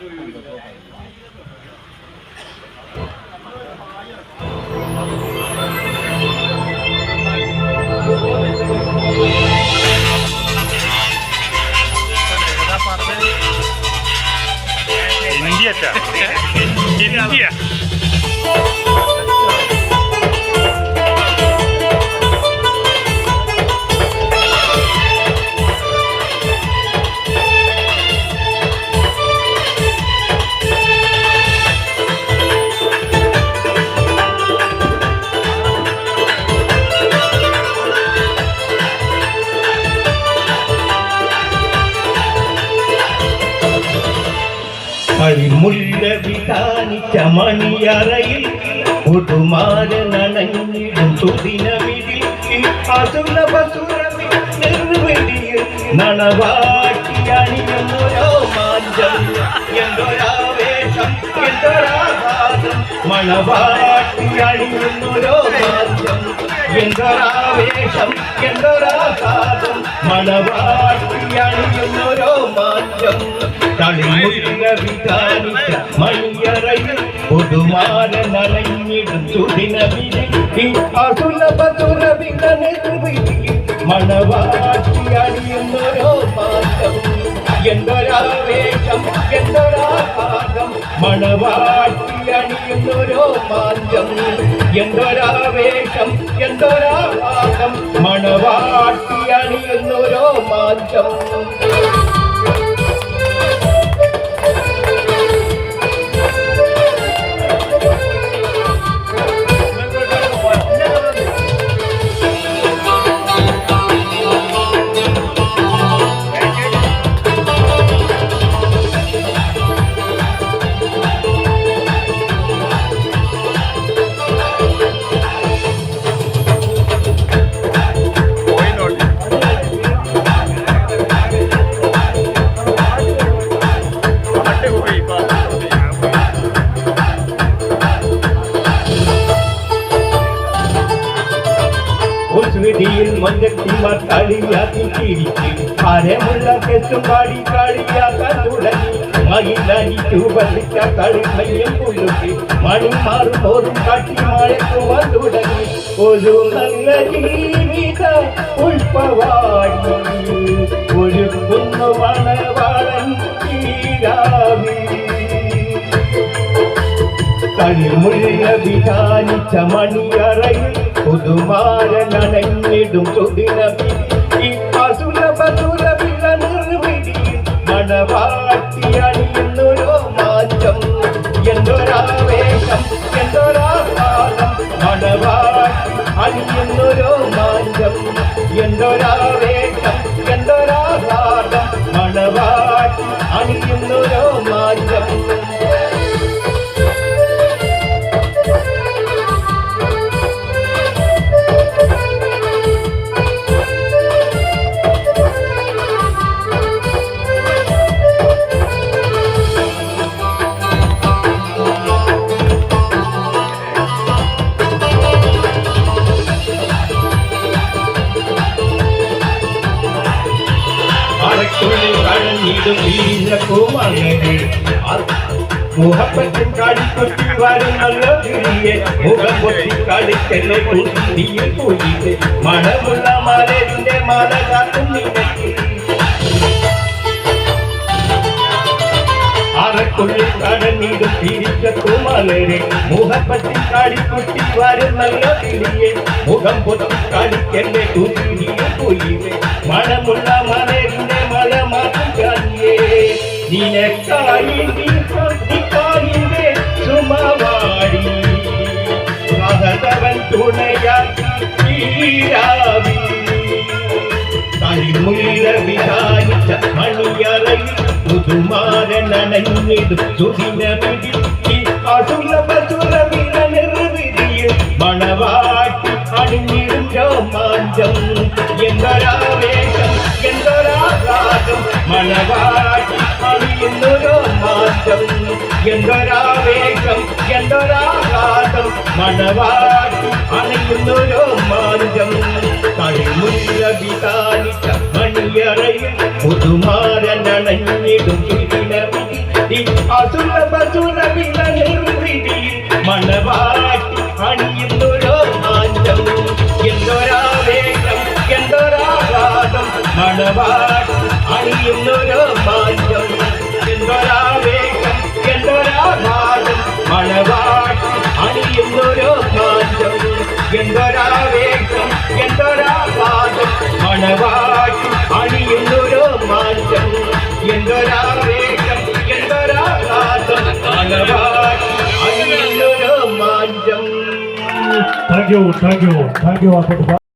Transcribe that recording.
India. മുല്ല വിധാനിച്ച മണിയറയിൽ ഒടുമാര നനഞ്ഞിടും സുദിനമിതിൽ അസുലഭസുരമി നിർവെടിയിൽ നണവാട്ടി അണിയുന്നോരോ മാഞ്ചം എന്തൊരാവേശം എന്തൊരാഘാതം മണവാട്ടി അണിയുന്നോരോ മാഞ്ചം എന്തൊരാവേശം എന്തൊരാഘാതം മണവാട്ടി അണിയുന്നോരോ മാഞ്ചം തളിമുല്ല വിധാനിച്ച മണിയറയിൽ ഒടുമാര നനഞ്ഞിടും സുദിനമിതിൽ അസുലഭസുരമിക നിർവിധിയിൽ മണവാട്ടി അണിയുന്നോരോ മാറ്റം എന്തൊരാവേശം എന്തൊരാഘാതം മണവാട്ടി അണിയുന്നോരോ മാറ്റം എന്തൊരാവേശം എന്തൊരാഘാതം മണവാട്ടി അണിയുന്നോരോ മാറ്റം മഞ്ചത്തിമാർ കളിയാക്കി ചിരിച്ച് ഭാരമുള്ള കെട്ടും പാടി കളിയാക്കാൻ തുടങ്ങി മയിലടിച്ചു വലിച്ച കളിമയും പുല്ലുക്കി മണിമാറും പോലും കാട്ടി മഴക്കുവാൻ തുടങ്ങി ഒരു നല്ല ജീവിത പുഷ്പവാടി ഒരു കുന്നു മണവാളൻ തീരാവി കളിമുള്ള വിധാനിച്ച മണിയറയിൽ പുതുമാര നനഞ്ഞിടും സുദിനമിതിൽ അസുലഭസുരമിക നിർവിധിയിൽ മണവാട്ടി അണിയുന്നോരോ മാറ്റം എന്തൊരാവേശം എന്തൊരാഘാതം മണവാട്ടി അണിയുന്നോരോ മാറ്റം എന്തൊരാവേശം എന്തൊരാഘാതം മണവാട്ടി അണിയുന്നോരോ മാറ്റം മുഹബത്തിൻ കാടിക്കൊട്ടി വരുന്നല്ലോ കിളിയെ മുഖം പൊട്ടി കളിക്കല്ലേ കുട്ടിയിൽ പോയിട്ട് മണമുള്ള മലരിന്റെ മല കാത്തും നിനക്ക് അറക്കുള്ളിൽ കടന്നിടും തിരിച്ച കുമലരെ മുഹബത്തിൻ കാടിക്കൊട്ടി വരുന്നല്ലോ കിളിയെ മുഖം പൊട്ടി കളിക്കല്ലേ കുട്ടിയിൽ പോയിട്ട് മണമുള്ള മലരിന്റെ മല മാറ്റും കാണിയേ നിനക്കായി നീ സുമവാടി സഹതവൻ തുണയാക്കി കളിമുല്ല വിധാനിച്ച മണിയറയിൽ പുതുമാര നനഞ്ഞിടും സുദിനമിതിൽ അസുലഭസുരമിക നിർവിധിയിൽ മണവാട്ടി അണിഞ്ഞിടും രോമാഞ്ചം എന്തൊരാവേശം എന്തൊരാഘാതം മണവാട്ടി അണിയുന്നോരോ മാറ്റം എന്തൊരാവേശം എന്തൊരാഘാതം മണവാട്ടി അണിയുന്നോരോ മാറ്റം കളിമുല്ല വിധാനിച്ച മണിയറയിൽ പുതുമാര നനഞ്ഞിടും സുദിനമിതിൽ ഈ അസുര വില നിർവൃതിയിൽ മണവാട്ടി അണിയുന്നൊരു മാറ്റം എന്തൊരാവേശം എന്തൊരാഘാതം മണവാട്ടി അണിയുന്നൊരു മാറ്റം എന്തൊരാവേശം എന്തൊരാഘാതം മണവാട്ടി അണിയുന്നൊരു മാറ്റം എന്തൊരാവേശം എന്തൊരാഘാതം മണവാട്ടി അണിയുന്നൊരു മാറ്റം എന്തൊരാവേശം എന്തൊരാഘാതം മണവാട്ടി അണിയുന്നൊരു മാറ്റം. Thank you,